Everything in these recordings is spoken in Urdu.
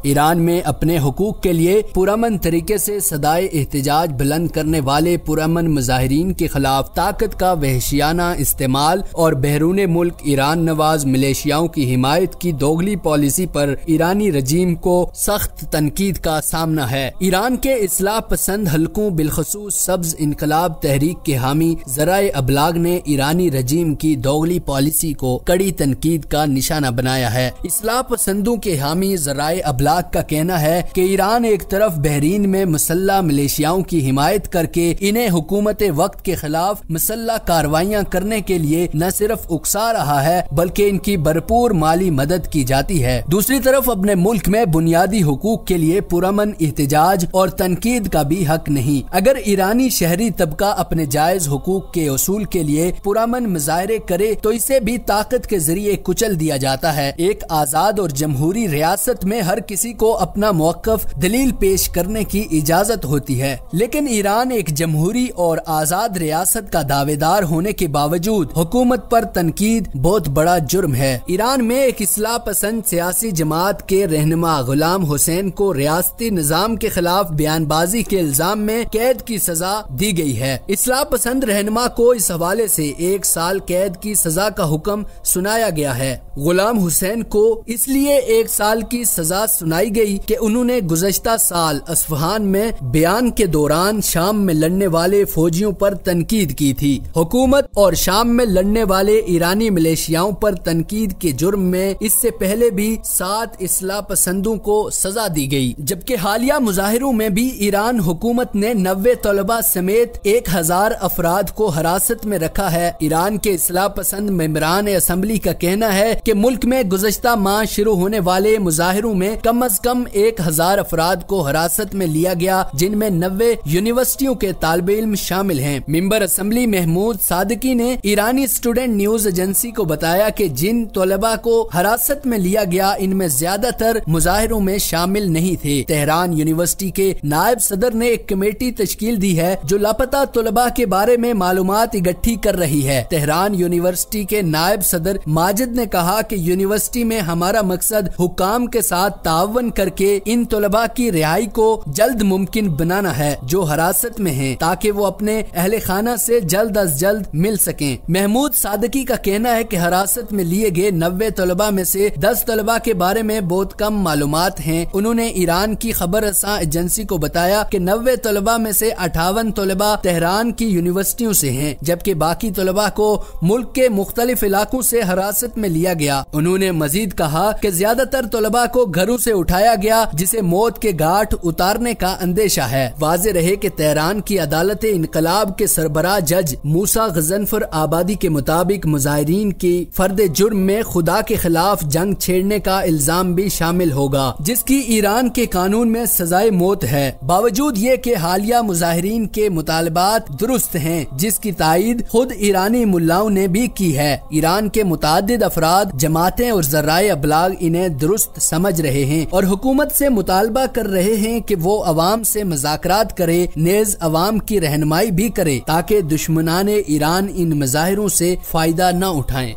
ایران میں اپنے حقوق کے لیے پرامن طریقے سے صدائے احتجاج بلند کرنے والے پرامن مظاہرین کے خلاف طاقت کا وحشیانہ استعمال اور بیرون ملک ایران نواز ملیشیاؤں کی حمایت کی دوگلی پالیسی پر ایرانی رجیم کو سخت تنقید کا سامنا ہے۔ ایران کے اصلاح پسند حلقوں بالخصوص سبز انقلاب تحریک کے حامی ذرائع ابلاغ نے ایرانی رجیم کی دوگلی پالیسی کو کڑی تنقید کا نشانہ بنایا ہے۔ اصلاح پسندوں کے حامی ذرائع ابلاغ کا کہنا ہے کہ ایران ایک طرف بحرین میں مسلح ملیشیاؤں کی حمایت کر کے انہیں حکومت وقت کے خلاف مسلح کارروائیاں کرنے کے لیے نہ صرف اکسا رہا ہے بلکہ ان کی بھرپور مالی مدد کی جاتی ہے، دوسری طرف اپنے ملک میں بنیادی حقوق کے لیے پرامن احتجاج اور تنقید کا بھی حق نہیں۔ اگر ایرانی شہری طبقہ اپنے جائز حقوق کے اصول کے لیے پرامن مظاہرے کرے تو اسے بھی طاقت کے ذریعے کچل دیا جاتا ہے۔ ایک آزاد اور جمہوری ریاست میں ہر کسی کو اپنا موقف دلیل پیش کرنے کی اجازت ہوتی ہے، لیکن ایران ایک جمہوری اور آزاد ریاست کا دعوے دار ہونے کے باوجود حکومت پر تنقید بہت بڑا جرم ہے۔ ایران میں ایک اصلاح پسند سیاسی جماعت کے رہنما غلام حسین کو ریاستی نظام کے خلاف بیان بازی کے الزام میں قید کی سزا دی گئی ہے۔ اصلاح پسند رہنما کو اس حوالے سے 1 سال قید کی سزا کا حکم سنایا گیا ہے۔ غلام حسین کو اس لیے 1 سال کی سزا سنائی گئی کہ انہوں نے گزشتہ سال اصفہان میں بیان کے دوران شام میں لڑنے والے فوجیوں پر تنقید کی تھی۔ حکومت اور شام میں لڑنے والے ایرانی ملیشیاؤں پر تنقید کے جرم میں اس سے پہلے بھی 7 اصلاح پسندوں کو سزا دی گئی، جبکہ حالیہ مظاہروں میں بھی ایران حکومت نے 90 طلباء سمیت 1000 افراد کو حراست میں رکھا ہے۔ ایران کے اصلاح پسند ممبران اسمبلی کا کہنا ہے کہ ملک میں گزشتہ ماہ شروع ہونے والے مظاہروں میں کم از کم 1000 افراد کو حراست میں لیا گیا، جن میں 90 یونیورسٹیوں کے طالب علم شامل ہیں۔ ممبر اسمبلی محمود صادقی نے ایرانی اسٹوڈنٹ نیوز ایجنسی کو بتایا کہ جن طلباء کو حراست میں لیا گیا ان میں زیادہ تر مظاہروں میں شامل نہیں تھے۔ تہران یونیورسٹی کے نائب صدر نے ایک کمیٹی تشکیل دی ہے جو لاپتہ طلباء کے بارے میں معلومات اکٹھی کر رہی ہے۔ تہران یونیورسٹی کے نائب صدر ماجد نے کہا کہ یونیورسٹی میں ہمارا مقصد حکام کے ساتھ تعاون کر کے ان طلباء کی رہائی کو جلد ممکن بنانا ہے جو حراست میں ہیں، تاکہ وہ اپنے اہل خانہ سے جلد از جلد مل سکیں۔ محمود صادقی کا کہنا ہے کہ حراست میں لیے گئے 90 طلباء میں سے 10 طلباء کے بارے میں بہت کم معلومات ہیں۔ انہوں نے ایران کی خبر رساں ایجنسی کو بتایا کہ 90 طلباء میں سے 58 طلباء تہران کی یونیورسٹیوں سے ہیں، جبکہ باقی طلباء کو ملک کے مختلف علاقوں سے حراست میں لیا گیا۔ انہوں نے مزید کہا کہ زیادہ تر طلباء کو گھروں سے اٹھایا گیا جسے موت کے گھاٹ اتارنے کا اندیشہ ہے۔ واضح رہے کہ تہران کی عدالت انقلاب کے سربراہ جج موسیٰ غضنفر آبادی کے مطابق مظاہرین کی فرد جرم میں خدا کے خلاف جنگ چھیڑنے کا الزام بھی شامل ہوگا، جس کی ایران کے قانون میں سزائے موت ہے۔ باوجود یہ کہ حالیہ مظاہرین کے مطالبات درست ہیں، جس کی تائید خود ایرانی ملاؤں نے بھی کی ہے، ایران کے متعدد افراد، جماعتیں اور ذرائع ابلاغ انہیں درست سمجھ رہے ہیں اور حکومت سے مطالبہ کر رہے ہیں کہ وہ عوام سے مذاکرات کرے، نیز عوام کی رہنمائی بھی کرے تاکہ دشمنان ایران ان مظاہروں سے فائدہ نہ اٹھائیں۔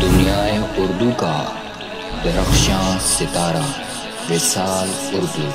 دنیائے اردو کا درخشاں ستارہ وصال اردو۔